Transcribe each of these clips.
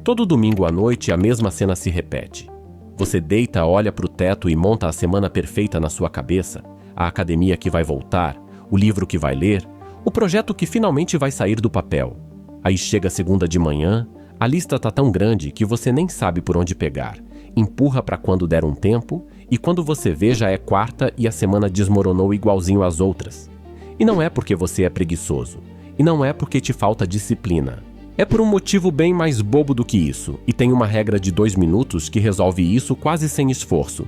Todo domingo à noite a mesma cena se repete. Você deita, olha para o teto e monta a semana perfeita na sua cabeça, a academia que vai voltar, o livro que vai ler, o projeto que finalmente vai sair do papel. Aí chega segunda de manhã, a lista tá tão grande que você nem sabe por onde pegar. Empurra para quando der um tempo e quando você vê já é quarta e a semana desmoronou igualzinho às outras. E não é porque você é preguiçoso. E não é porque te falta disciplina. É por um motivo bem mais bobo do que isso, e tem uma regra de 2 minutos que resolve isso quase sem esforço.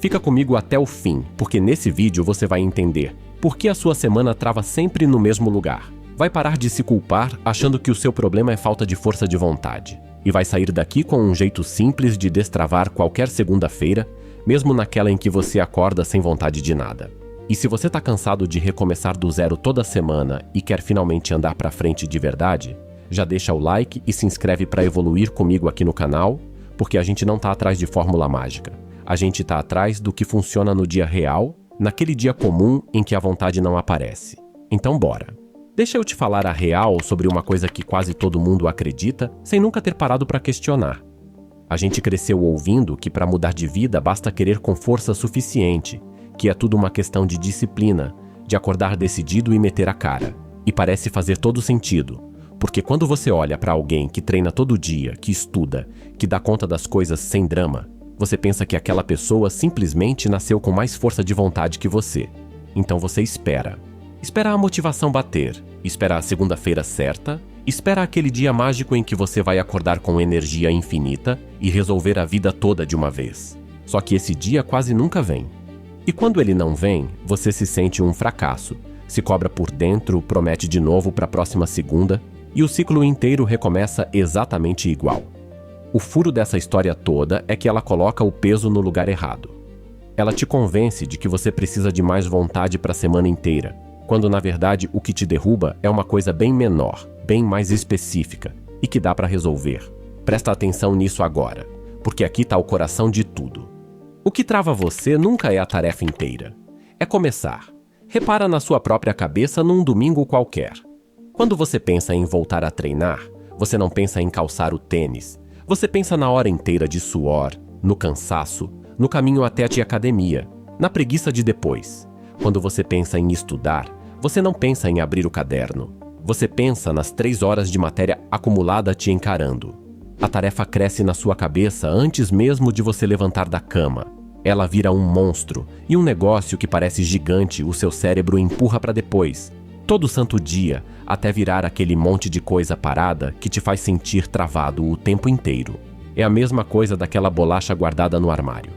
Fica comigo até o fim, porque nesse vídeo você vai entender por que a sua semana trava sempre no mesmo lugar. Vai parar de se culpar achando que o seu problema é falta de força de vontade. E vai sair daqui com um jeito simples de destravar qualquer segunda-feira, mesmo naquela em que você acorda sem vontade de nada. E se você tá cansado de recomeçar do zero toda semana e quer finalmente andar pra frente de verdade, já deixa o like e se inscreve para evoluir comigo aqui no canal, porque a gente não tá atrás de fórmula mágica. A gente tá atrás do que funciona no dia real, naquele dia comum em que a vontade não aparece. Então bora! Deixa eu te falar a real sobre uma coisa que quase todo mundo acredita, sem nunca ter parado para questionar. A gente cresceu ouvindo que para mudar de vida basta querer com força suficiente, que é tudo uma questão de disciplina, de acordar decidido e meter a cara. E parece fazer todo sentido. Porque quando você olha para alguém que treina todo dia, que estuda, que dá conta das coisas sem drama, você pensa que aquela pessoa simplesmente nasceu com mais força de vontade que você. Então você espera. Espera a motivação bater, espera a segunda-feira certa, espera aquele dia mágico em que você vai acordar com energia infinita e resolver a vida toda de uma vez. Só que esse dia quase nunca vem. E quando ele não vem, você se sente um fracasso, se cobra por dentro, promete de novo para a próxima segunda, e o ciclo inteiro recomeça exatamente igual. O furo dessa história toda é que ela coloca o peso no lugar errado. Ela te convence de que você precisa de mais vontade para a semana inteira, quando na verdade o que te derruba é uma coisa bem menor, bem mais específica e que dá para resolver. Presta atenção nisso agora, porque aqui está o coração de tudo. O que trava você nunca é a tarefa inteira. É começar. Repara na sua própria cabeça num domingo qualquer. Quando você pensa em voltar a treinar, você não pensa em calçar o tênis. Você pensa na hora inteira de suor, no cansaço, no caminho até a academia, na preguiça de depois. Quando você pensa em estudar, você não pensa em abrir o caderno. Você pensa nas 3 horas de matéria acumulada te encarando. A tarefa cresce na sua cabeça antes mesmo de você levantar da cama. Ela vira um monstro e um negócio que parece gigante o seu cérebro empurra para depois. Todo santo dia, até virar aquele monte de coisa parada que te faz sentir travado o tempo inteiro. É a mesma coisa daquela bolacha guardada no armário.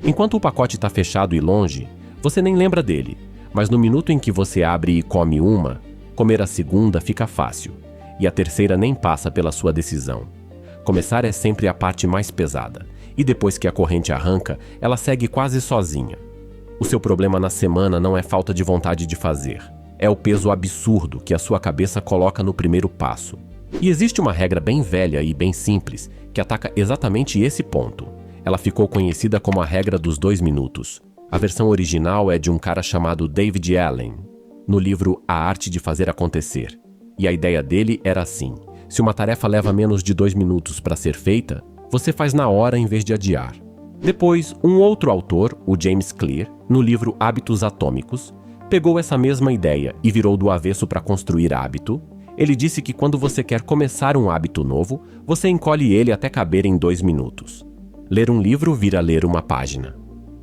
Enquanto o pacote está fechado e longe, você nem lembra dele, mas no minuto em que você abre e come uma, comer a segunda fica fácil, e a terceira nem passa pela sua decisão. Começar é sempre a parte mais pesada, e depois que a corrente arranca, ela segue quase sozinha. O seu problema na semana não é falta de vontade de fazer. É o peso absurdo que a sua cabeça coloca no primeiro passo. E existe uma regra bem velha e bem simples que ataca exatamente esse ponto. Ela ficou conhecida como a regra dos 2 minutos. A versão original é de um cara chamado David Allen, no livro A Arte de Fazer Acontecer. E a ideia dele era assim: se uma tarefa leva menos de 2 minutos para ser feita, você faz na hora em vez de adiar. Depois, um outro autor, o James Clear, no livro Hábitos Atômicos, pegou essa mesma ideia e virou do avesso para construir hábito. Ele disse que quando você quer começar um hábito novo, você encolhe ele até caber em 2 minutos. Ler um livro vira ler uma página.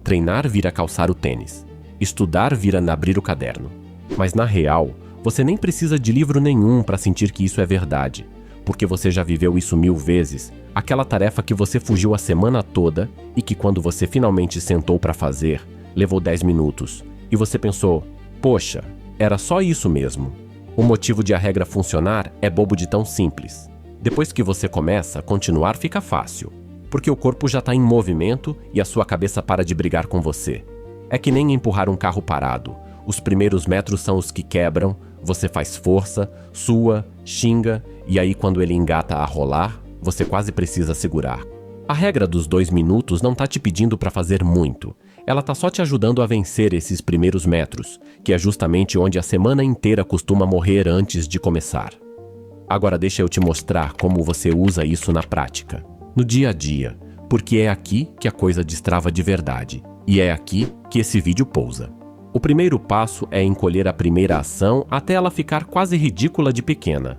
Treinar vira calçar o tênis. Estudar vira abrir o caderno. Mas na real, você nem precisa de livro nenhum para sentir que isso é verdade, porque você já viveu isso 1000 vezes, aquela tarefa que você fugiu a semana toda e que quando você finalmente sentou para fazer, levou 10 minutos. E você pensou: poxa, era só isso mesmo. O motivo de a regra funcionar é bobo de tão simples. Depois que você começa, continuar fica fácil, porque o corpo já está em movimento e a sua cabeça para de brigar com você. É que nem empurrar um carro parado. Os primeiros metros são os que quebram, você faz força, sua, xinga, e aí quando ele engata a rolar, você quase precisa segurar. A regra dos 2 minutos não está te pedindo para fazer muito. Ela está só te ajudando a vencer esses primeiros metros, que é justamente onde a semana inteira costuma morrer antes de começar. Agora deixa eu te mostrar como você usa isso na prática, no dia a dia, porque é aqui que a coisa destrava de verdade. E é aqui que esse vídeo pousa. O primeiro passo é encolher a primeira ação até ela ficar quase ridícula de pequena.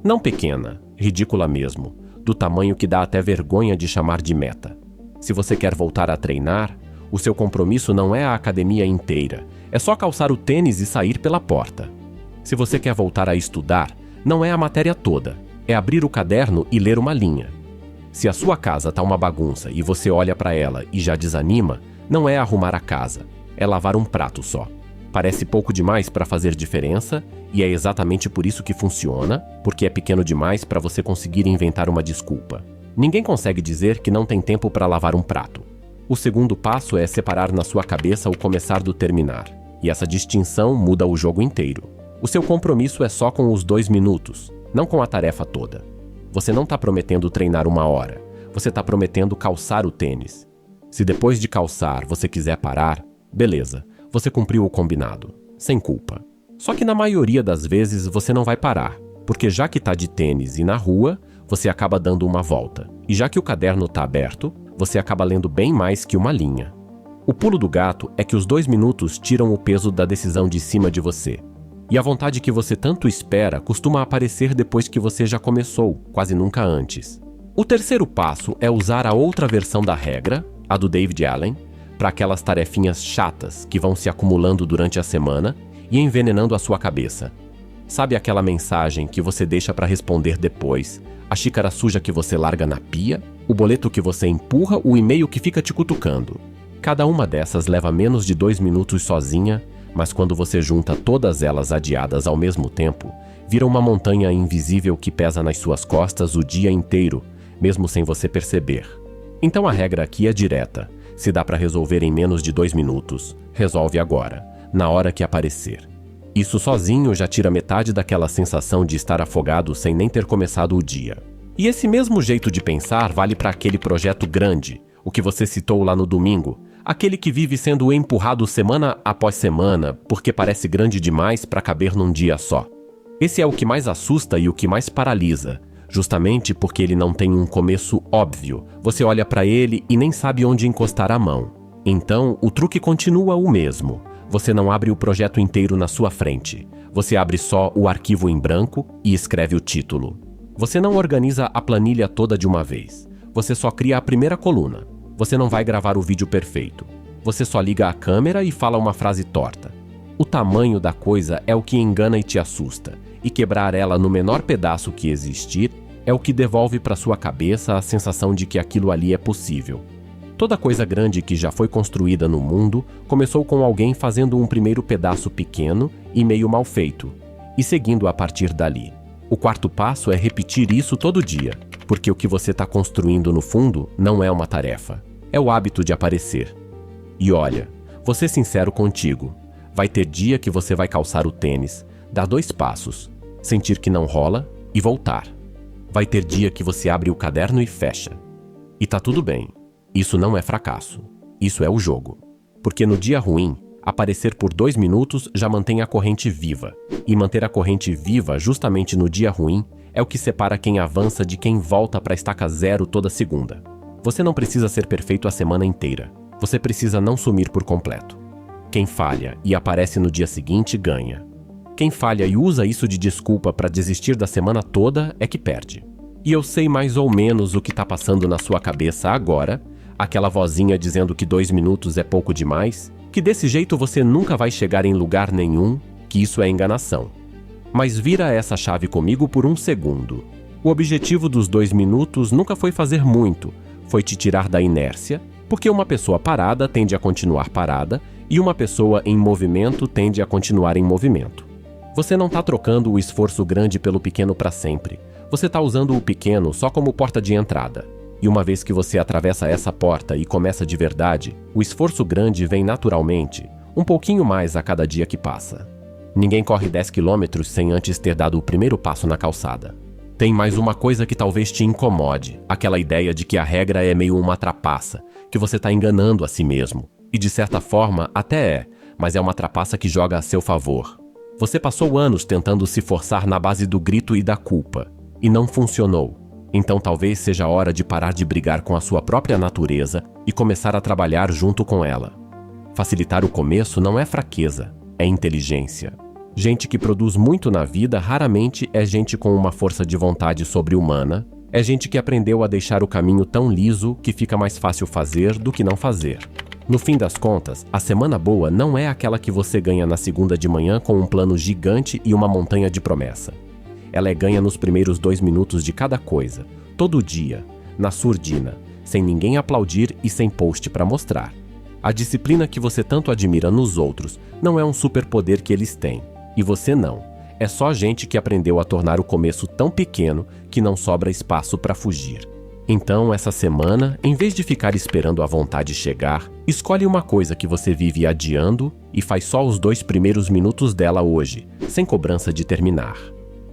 Não pequena, ridícula mesmo, do tamanho que dá até vergonha de chamar de meta. Se você quer voltar a treinar, o seu compromisso não é a academia inteira, é só calçar o tênis e sair pela porta. Se você quer voltar a estudar, não é a matéria toda, é abrir o caderno e ler uma linha. Se a sua casa tá uma bagunça e você olha para ela e já desanima, não é arrumar a casa, é lavar um prato só. Parece pouco demais para fazer diferença e é exatamente por isso que funciona, porque é pequeno demais para você conseguir inventar uma desculpa. Ninguém consegue dizer que não tem tempo para lavar um prato. O segundo passo é separar na sua cabeça o começar do terminar, e essa distinção muda o jogo inteiro. O seu compromisso é só com os 2 minutos, não com a tarefa toda. Você não está prometendo treinar 1 hora, você está prometendo calçar o tênis. Se depois de calçar você quiser parar, beleza, você cumpriu o combinado, sem culpa. Só que na maioria das vezes você não vai parar, porque já que está de tênis e na rua, você acaba dando uma volta. E já que o caderno está aberto, você acaba lendo bem mais que uma linha. O pulo do gato é que os 2 minutos tiram o peso da decisão de cima de você. E a vontade que você tanto espera costuma aparecer depois que você já começou, quase nunca antes. O terceiro passo é usar a outra versão da regra, a do David Allen, para aquelas tarefinhas chatas que vão se acumulando durante a semana e envenenando a sua cabeça. Sabe aquela mensagem que você deixa para responder depois, a xícara suja que você larga na pia, o boleto que você empurra, o e-mail que fica te cutucando? Cada uma dessas leva menos de 2 minutos sozinha, mas quando você junta todas elas adiadas ao mesmo tempo, vira uma montanha invisível que pesa nas suas costas o dia inteiro, mesmo sem você perceber. Então a regra aqui é direta. Se dá para resolver em menos de 2 minutos, resolve agora, na hora que aparecer. Isso sozinho já tira metade daquela sensação de estar afogado sem nem ter começado o dia. E esse mesmo jeito de pensar vale para aquele projeto grande, o que você citou lá no domingo, aquele que vive sendo empurrado semana após semana porque parece grande demais para caber num dia só. Esse é o que mais assusta e o que mais paralisa, justamente porque ele não tem um começo óbvio. Você olha para ele e nem sabe onde encostar a mão. Então, o truque continua o mesmo. Você não abre o projeto inteiro na sua frente. Você abre só o arquivo em branco e escreve o título. Você não organiza a planilha toda de uma vez. Você só cria a primeira coluna. Você não vai gravar o vídeo perfeito. Você só liga a câmera e fala uma frase torta. O tamanho da coisa é o que engana e te assusta, e quebrar ela no menor pedaço que existir é o que devolve para sua cabeça a sensação de que aquilo ali é possível. Toda coisa grande que já foi construída no mundo começou com alguém fazendo um primeiro pedaço pequeno e meio mal feito, e seguindo a partir dali. O quarto passo é repetir isso todo dia, porque o que você está construindo no fundo não é uma tarefa, é o hábito de aparecer. E olha, vou ser sincero contigo, vai ter dia que você vai calçar o tênis, dar 2 passos, sentir que não rola e voltar. Vai ter dia que você abre o caderno e fecha. E tá tudo bem. Isso não é fracasso. Isso é o jogo. Porque no dia ruim, aparecer por 2 minutos já mantém a corrente viva. E manter a corrente viva justamente no dia ruim é o que separa quem avança de quem volta para a estaca zero toda segunda. Você não precisa ser perfeito a semana inteira. Você precisa não sumir por completo. Quem falha e aparece no dia seguinte ganha. Quem falha e usa isso de desculpa para desistir da semana toda é que perde. E eu sei mais ou menos o que está passando na sua cabeça agora, aquela vozinha dizendo que 2 minutos é pouco demais, que desse jeito você nunca vai chegar em lugar nenhum, que isso é enganação. Mas vira essa chave comigo por 1 segundo. O objetivo dos 2 minutos nunca foi fazer muito, foi te tirar da inércia, porque uma pessoa parada tende a continuar parada e uma pessoa em movimento tende a continuar em movimento. Você não está trocando o esforço grande pelo pequeno para sempre. Você está usando o pequeno só como porta de entrada. E uma vez que você atravessa essa porta e começa de verdade, o esforço grande vem naturalmente, um pouquinho mais a cada dia que passa. Ninguém corre 10 quilômetros sem antes ter dado o primeiro passo na calçada. Tem mais uma coisa que talvez te incomode, aquela ideia de que a regra é meio uma trapaça, que você está enganando a si mesmo. E de certa forma até é, mas é uma trapaça que joga a seu favor. Você passou anos tentando se forçar na base do grito e da culpa, e não funcionou. Então talvez seja a hora de parar de brigar com a sua própria natureza e começar a trabalhar junto com ela. Facilitar o começo não é fraqueza, é inteligência. Gente que produz muito na vida raramente é gente com uma força de vontade sobre-humana, é gente que aprendeu a deixar o caminho tão liso que fica mais fácil fazer do que não fazer. No fim das contas, a semana boa não é aquela que você ganha na segunda de manhã com um plano gigante e uma montanha de promessa. Ela é ganha nos primeiros 2 minutos de cada coisa, todo dia, na surdina, sem ninguém aplaudir e sem post para mostrar. A disciplina que você tanto admira nos outros não é um superpoder que eles têm, e você não. É só gente que aprendeu a tornar o começo tão pequeno que não sobra espaço para fugir. Então, essa semana, em vez de ficar esperando a vontade chegar, escolhe uma coisa que você vive adiando e faz só os 2 primeiros minutos dela hoje, sem cobrança de terminar.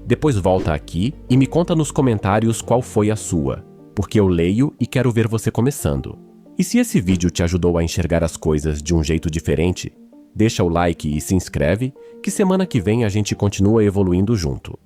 Depois volta aqui e me conta nos comentários qual foi a sua, porque eu leio e quero ver você começando. E se esse vídeo te ajudou a enxergar as coisas de um jeito diferente, deixa o like e se inscreve, que semana que vem a gente continua evoluindo junto.